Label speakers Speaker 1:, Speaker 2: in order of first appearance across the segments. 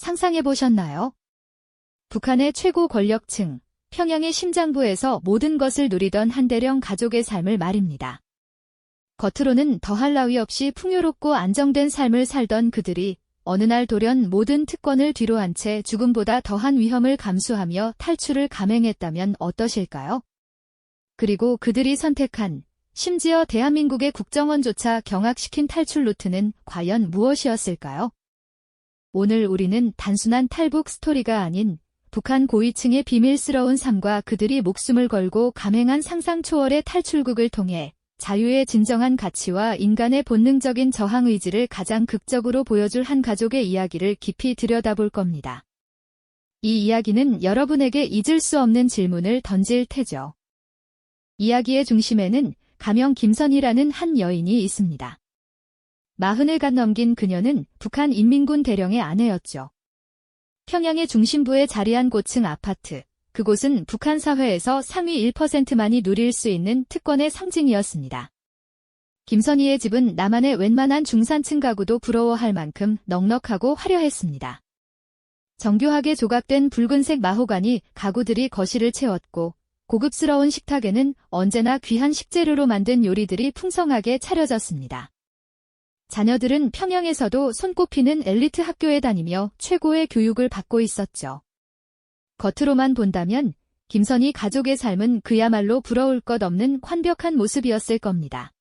Speaker 1: 상상해보셨나요? 북한의 최고 권력층, 평양의 심장부에서 모든 것을 누리던 한대령 가족의 삶을 말입니다. 겉으로는 더할 나위 없이 풍요롭고 안정된 삶을 살던 그들이 어느 날 돌연 모든 특권을 뒤로한 채 죽음보다 더한 위험을 감수하며 탈출을 감행했다면 어떠실까요? 그리고 그들이 선택한, 심지어 대한민국의 국정원조차 경악시킨 탈출 루트는 과연 무엇이었을까요? 오늘 우리는 단순한 탈북 스토리가 아닌 북한 고위층의 비밀스러운 삶과 그들이 목숨을 걸고 감행한 상상 초월의 탈출극을 통해 자유의 진정한 가치와 인간의 본능적인 저항 의지를 가장 극적으로 보여줄 한 가족의 이야기를 깊이 들여다볼 겁니다. 이 이야기는 여러분에게 잊을 수 없는 질문을 던질 테죠. 이야기의 중심에는 가명 김선희라는 한 여인이 있습니다. 40을 갓 넘긴 그녀는 북한 인민군 대령의 아내였죠. 평양의 중심부에 자리한 고층 아파트, 그곳은 북한 사회에서 상위 1%만이 누릴 수 있는 특권의 상징이었습니다. 김선희의 집은 남한의 웬만한 중산층 가구도 부러워할 만큼 넉넉하고 화려했습니다. 정교하게 조각된 붉은색 마호가니 가구들이 거실을 채웠고 고급스러운 식탁에는 언제나 귀한 식재료로 만든 요리들이 풍성하게 차려졌습니다. 자녀들은 평양에서도 손꼽히는 엘리트 학교에 다니며 최고의 교육을 받고 있었죠. 겉으로만 본다면 김선희 가족의 삶은 그야말로 부러울 것 없는 완벽한 모습이었을 겁니다.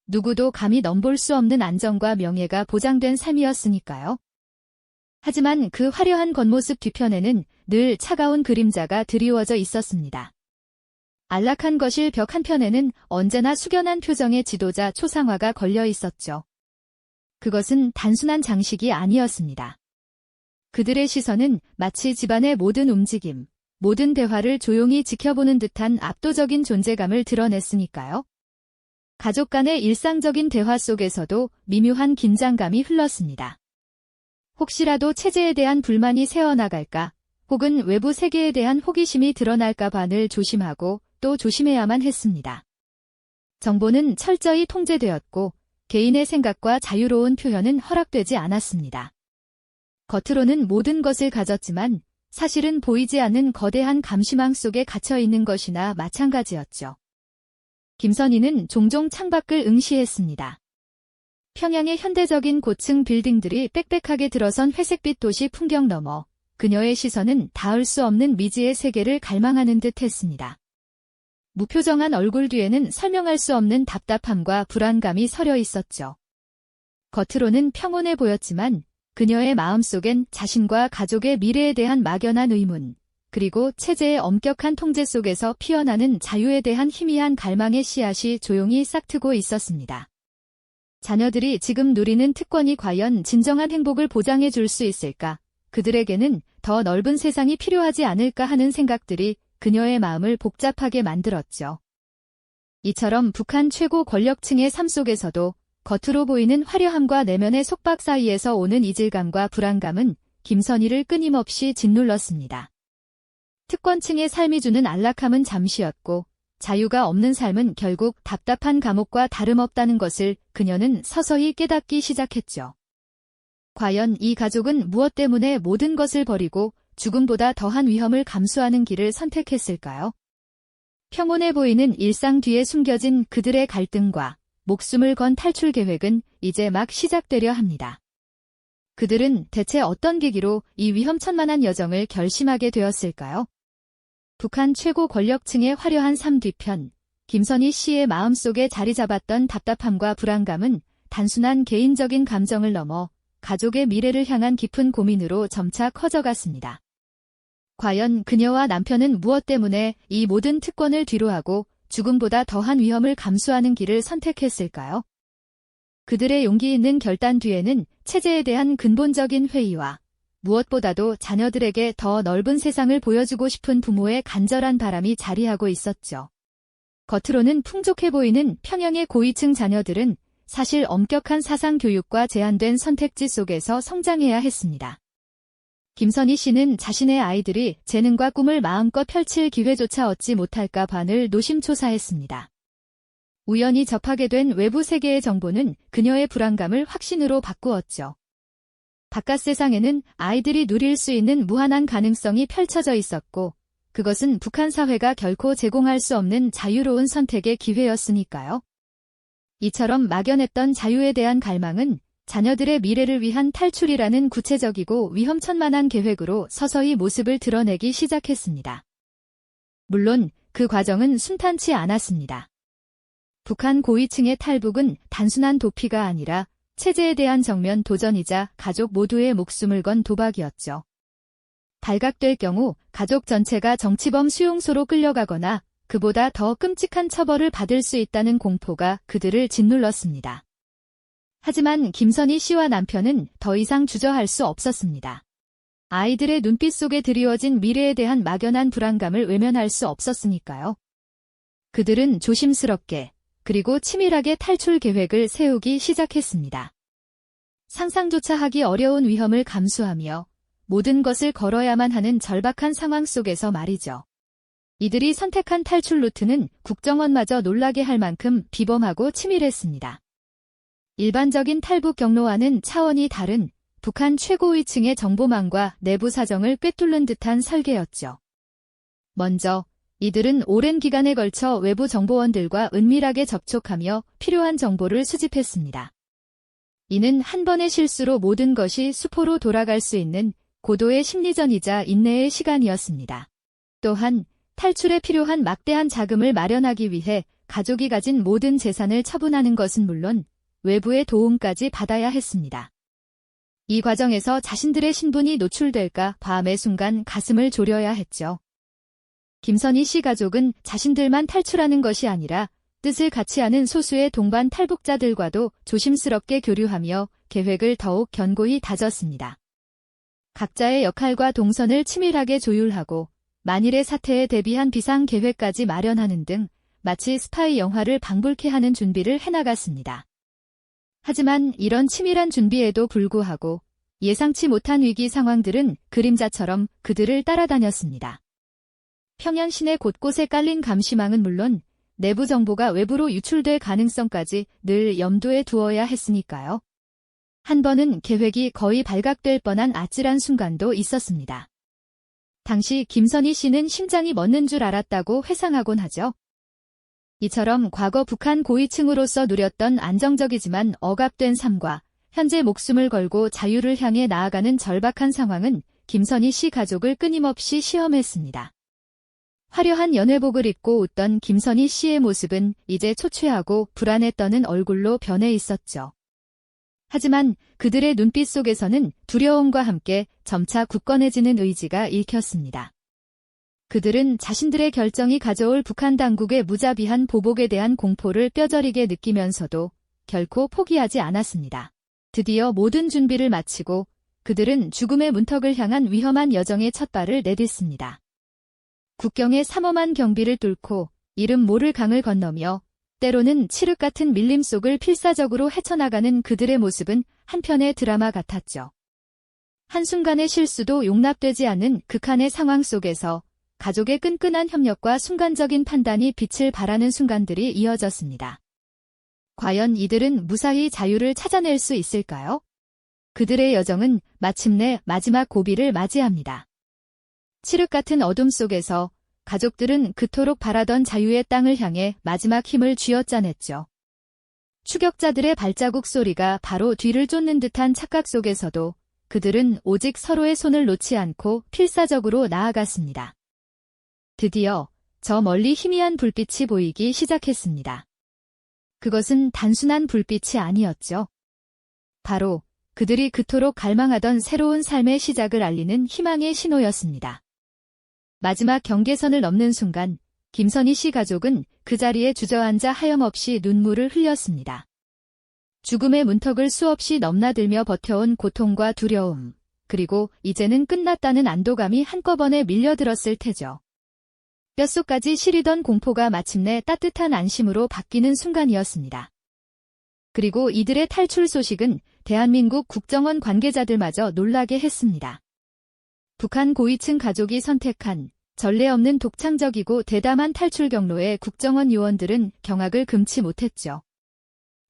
Speaker 1: 누구도 감히 넘볼 수 없는 안정과 명예가 보장된 삶이었으니까요. 하지만 그 화려한 겉모습 뒤편에는 늘 차가운 그림자가 드리워져 있었습니다. 안락한 거실 벽 한편에는 언제나 숙연한 표정의 지도자 초상화가 걸려 있었죠. 그것은 단순한 장식이 아니었습니다. 그들의 시선은 마치 집안의 모든 움직임, 모든 대화를 조용히 지켜보는 듯한 압도적인 존재감을 드러냈으니까요. 가족 간의 일상적인 대화 속에서도 미묘한 긴장감이 흘렀습니다. 혹시라도 체제에 대한 불만이 새어나갈까, 혹은 외부 세계에 대한 호기심이 드러날까 봐 늘 조심하고 또 조심해야만 했습니다. 정보는 철저히 통제되었고 개인의 생각과 자유로운 표현은 허락되지 않았습니다. 겉으로는 모든 것을 가졌지만 사실은 보이지 않는 거대한 감시망 속에 갇혀 있는 것이나 마찬가지였죠. 김선희는 종종 창밖을 응시했습니다. 평양의 현대적인 고층 빌딩들이 빽빽하게 들어선 회색빛 도시 풍경 너머 그녀의 시선은 닿을 수 없는 미지의 세계를 갈망하는 듯 했습니다. 무표정한 얼굴 뒤에는 설명할 수 없는 답답함과 불안감이 서려 있었죠. 겉으로는 평온해 보였지만 그녀의 마음속엔 자신과 가족의 미래에 대한 막연한 의문, 그리고 체제의 엄격한 통제 속에서 피어나는 자유에 대한 희미한 갈망의 씨앗이 조용히 싹트고 있었습니다. 자녀들이 지금 누리는 특권이 과연 진정한 행복을 보장해 줄 수 있을까? 그들에게는 더 넓은 세상이 필요하지 않을까 하는 생각들이 그녀의 마음을 복잡하게 만들었죠. 이처럼 북한 최고 권력층의 삶 속에서도 겉으로 보이는 화려함과 내면의 속박 사이에서 오는 이질감과 불안감은 김선희를 끊임없이 짓눌렀습니다. 특권층의 삶이 주는 안락함은 잠시였고 자유가 없는 삶은 결국 답답한 감옥과 다름없다는 것을 그녀는 서서히 깨닫기 시작했죠. 과연 이 가족은 무엇 때문에 모든 것을 버리고 죽음보다 더한 위험을 감수하는 길을 선택했을까요? 평온해 보이는 일상 뒤에 숨겨진 그들의 갈등과 목숨을 건 탈출 계획은 이제 막 시작되려 합니다. 그들은 대체 어떤 계기로 이 위험천만한 여정을 결심하게 되었을까요? 북한 최고 권력층의 화려한 삶 뒤편, 김선희 씨의 마음속에 자리 잡았던 답답함과 불안감은 단순한 개인적인 감정을 넘어 가족의 미래를 향한 깊은 고민으로 점차 커져갔습니다. 과연 그녀와 남편은 무엇 때문에 이 모든 특권을 뒤로하고 죽음보다 더한 위험을 감수하는 길을 선택했을까요? 그들의 용기 있는 결단 뒤에는 체제에 대한 근본적인 회의와 무엇보다도 자녀들에게 더 넓은 세상을 보여주고 싶은 부모의 간절한 바람이 자리하고 있었죠. 겉으로는 풍족해 보이는 평양의 고위층 자녀들은 사실 엄격한 사상 교육과 제한된 선택지 속에서 성장해야 했습니다. 김선희 씨는 자신의 아이들이 재능과 꿈을 마음껏 펼칠 기회조차 얻지 못할까 봐 늘 노심초사했습니다. 우연히 접하게 된 외부 세계의 정보는 그녀의 불안감을 확신으로 바꾸었죠. 바깥 세상에는 아이들이 누릴 수 있는 무한한 가능성이 펼쳐져 있었고, 그것은 북한 사회가 결코 제공할 수 없는 자유로운 선택의 기회였으니까요. 이처럼 막연했던 자유에 대한 갈망은 자녀들의 미래를 위한 탈출이라는 구체적이고 위험천만한 계획으로 서서히 모습을 드러내기 시작했습니다. 물론 그 과정은 순탄치 않았습니다. 북한 고위층의 탈북은 단순한 도피가 아니라 체제에 대한 정면 도전이자 가족 모두의 목숨을 건 도박이었죠. 발각될 경우 가족 전체가 정치범 수용소로 끌려가거나 그보다 더 끔찍한 처벌을 받을 수 있다는 공포가 그들을 짓눌렀습니다. 하지만 김선희 씨와 남편은 더 이상 주저할 수 없었습니다. 아이들의 눈빛 속에 드리워진 미래에 대한 막연한 불안감을 외면할 수 없었으니까요. 그들은 조심스럽게 그리고 치밀하게 탈출 계획을 세우기 시작했습니다. 상상조차 하기 어려운 위험을 감수하며 모든 것을 걸어야만 하는 절박한 상황 속에서 말이죠. 이들이 선택한 탈출 루트는 국정원마저 놀라게 할 만큼 비범하고 치밀했습니다. 일반적인 탈북 경로와는 차원이 다른 북한 최고위층의 정보망과 내부 사정을 꿰뚫는 듯한 설계였죠. 먼저 이들은 오랜 기간에 걸쳐 외부 정보원들과 은밀하게 접촉하며 필요한 정보를 수집했습니다. 이는 한 번의 실수로 모든 것이 수포로 돌아갈 수 있는 고도의 심리전이자 인내의 시간이었습니다. 또한 탈출에 필요한 막대한 자금을 마련하기 위해 가족이 가진 모든 재산을 처분하는 것은 물론 외부의 도움까지 받아야 했습니다. 이 과정에서 자신들의 신분이 노출될까 봐 매 순간 가슴을 졸여야 했죠. 김선희 씨 가족은 자신들만 탈출하는 것이 아니라 뜻을 같이 하는 소수의 동반 탈북자들과도 조심스럽게 교류하며 계획을 더욱 견고히 다졌습니다. 각자의 역할과 동선을 치밀하게 조율하고 만일의 사태에 대비한 비상계획까지 마련하는 등 마치 스파이 영화를 방불케 하는 준비를 해나갔습니다. 하지만 이런 치밀한 준비에도 불구하고 예상치 못한 위기 상황들은 그림자처럼 그들을 따라다녔습니다. 평양 시내 곳곳에 깔린 감시망은 물론 내부 정보가 외부로 유출될 가능성까지 늘 염두에 두어야 했으니까요. 한 번은 계획이 거의 발각될 뻔한 아찔한 순간도 있었습니다. 당시 김선희 씨는 심장이 멎는 줄 알았다고 회상하곤 하죠. 이처럼 과거 북한 고위층으로서 누렸던 안정적이지만 억압된 삶과 현재 목숨을 걸고 자유를 향해 나아가는 절박한 상황은 김선희 씨 가족을 끊임없이 시험했습니다. 화려한 연회복을 입고 웃던 김선희 씨의 모습은 이제 초췌하고 불안에 떠는 얼굴로 변해 있었죠. 하지만 그들의 눈빛 속에서는 두려움과 함께 점차 굳건해지는 의지가 읽혔습니다. 그들은 자신들의 결정이 가져올 북한 당국의 무자비한 보복에 대한 공포를 뼈저리게 느끼면서도 결코 포기하지 않았습니다. 드디어 모든 준비를 마치고 그들은 죽음의 문턱을 향한 위험한 여정의 첫 발을 내딛습니다. 국경의 삼엄한 경비를 뚫고 이름 모를 강을 건너며 때로는 칠흑 같은 밀림 속을 필사적으로 헤쳐나가는 그들의 모습은 한편의 드라마 같았죠. 한순간의 실수도 용납되지 않는 극한의 상황 속에서 가족의 끈끈한 협력과 순간적인 판단이 빛을 발하는 순간들이 이어졌습니다. 과연 이들은 무사히 자유를 찾아낼 수 있을까요? 그들의 여정은 마침내 마지막 고비를 맞이합니다. 칠흑 같은 어둠 속에서 가족들은 그토록 바라던 자유의 땅을 향해 마지막 힘을 쥐어짜냈죠. 추격자들의 발자국 소리가 바로 뒤를 쫓는 듯한 착각 속에서도 그들은 오직 서로의 손을 놓지 않고 필사적으로 나아갔습니다. 드디어 저 멀리 희미한 불빛이 보이기 시작했습니다. 그것은 단순한 불빛이 아니었죠. 바로 그들이 그토록 갈망하던 새로운 삶의 시작을 알리는 희망의 신호였습니다. 마지막 경계선을 넘는 순간 김선희 씨 가족은 그 자리에 주저앉아 하염없이 눈물을 흘렸습니다. 죽음의 문턱을 수없이 넘나들며 버텨온 고통과 두려움, 그리고 이제는 끝났다는 안도감이 한꺼번에 밀려들었을 테죠. 뼛속까지 시리던 공포가 마침내 따뜻한 안심으로 바뀌는 순간이었습니다. 그리고 이들의 탈출 소식은 대한민국 국정원 관계자들마저 놀라게 했습니다. 북한 고위층 가족이 선택한 전례 없는 독창적이고 대담한 탈출 경로에 국정원 요원들은 경악을 금치 못했죠.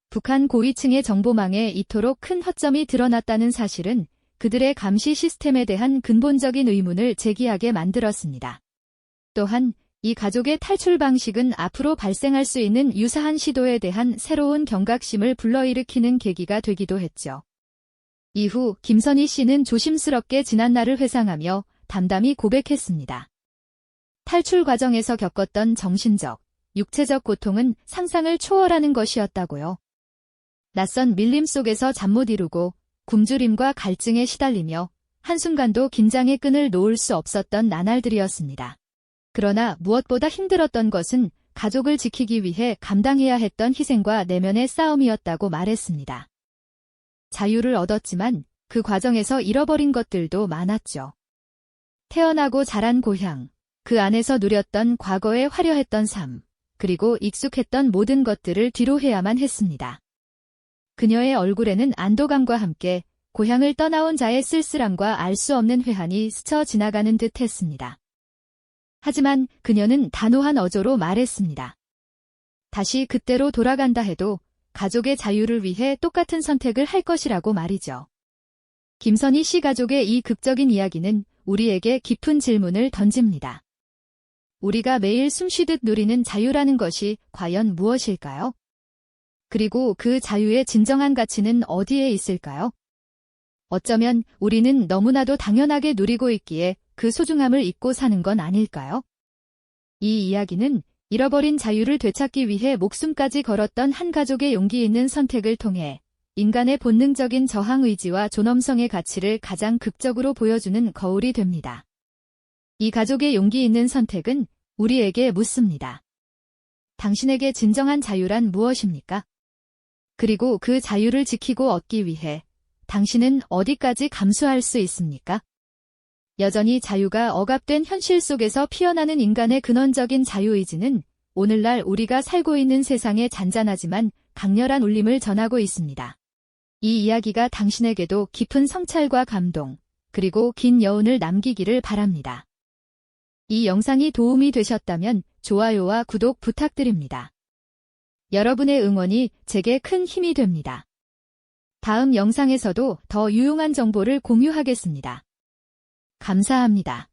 Speaker 1: 북한 고위층의 정보망에 이토록 큰 허점이 드러났다는 사실은 그들의 감시 시스템에 대한 근본적인 의문을 제기하게 만들었습니다. 또한 이 가족의 탈출 방식은 앞으로 발생할 수 있는 유사한 시도에 대한 새로운 경각심을 불러일으키는 계기가 되기도 했죠. 이후 김선희 씨는 조심스럽게 지난 날을 회상하며 담담히 고백했습니다. 탈출 과정에서 겪었던 정신적, 육체적 고통은 상상을 초월하는 것이었다고요. 낯선 밀림 속에서 잠 못 이루고 굶주림과 갈증에 시달리며 한순간도 긴장의 끈을 놓을 수 없었던 나날들이었습니다. 그러나 무엇보다 힘들었던 것은 가족을 지키기 위해 감당해야 했던 희생과 내면의 싸움이었다고 말했습니다. 자유를 얻었지만 그 과정에서 잃어버린 것들도 많았죠. 태어나고 자란 고향, 그 안에서 누렸던 과거의 화려했던 삶, 그리고 익숙했던 모든 것들을 뒤로해야만 했습니다. 그녀의 얼굴에는 안도감과 함께 고향을 떠나온 자의 쓸쓸함과 알 수 없는 회한이 스쳐 지나가는 듯 했습니다. 하지만 그녀는 단호한 어조로 말했습니다. 다시 그때로 돌아간다 해도 가족의 자유를 위해 똑같은 선택을 할 것이라고 말이죠. 김선희 씨 가족의 이 극적인 이야기는 우리에게 깊은 질문을 던집니다. 우리가 매일 숨쉬듯 누리는 자유라는 것이 과연 무엇일까요? 그리고 그 자유의 진정한 가치는 어디에 있을까요? 어쩌면 우리는 너무나도 당연하게 누리고 있기에 그 소중함을 잊고 사는 건 아닐까요? 이 이야기는 잃어버린 자유를 되찾기 위해 목숨까지 걸었던 한 가족의 용기 있는 선택을 통해 인간의 본능적인 저항 의지와 존엄성의 가치를 가장 극적으로 보여주는 거울이 됩니다. 이 가족의 용기 있는 선택은 우리에게 묻습니다. 당신에게 진정한 자유란 무엇입니까? 그리고 그 자유를 지키고 얻기 위해 당신은 어디까지 감수할 수 있습니까? 여전히 자유가 억압된 현실 속에서 피어나는 인간의 근원적인 자유의지는 오늘날 우리가 살고 있는 세상에 잔잔하지만 강렬한 울림을 전하고 있습니다. 이 이야기가 당신에게도 깊은 성찰과 감동, 그리고 긴 여운을 남기기를 바랍니다. 이 영상이 도움이 되셨다면 좋아요와 구독 부탁드립니다. 여러분의 응원이 제게 큰 힘이 됩니다. 다음 영상에서도 더 유용한 정보를 공유하겠습니다. 감사합니다.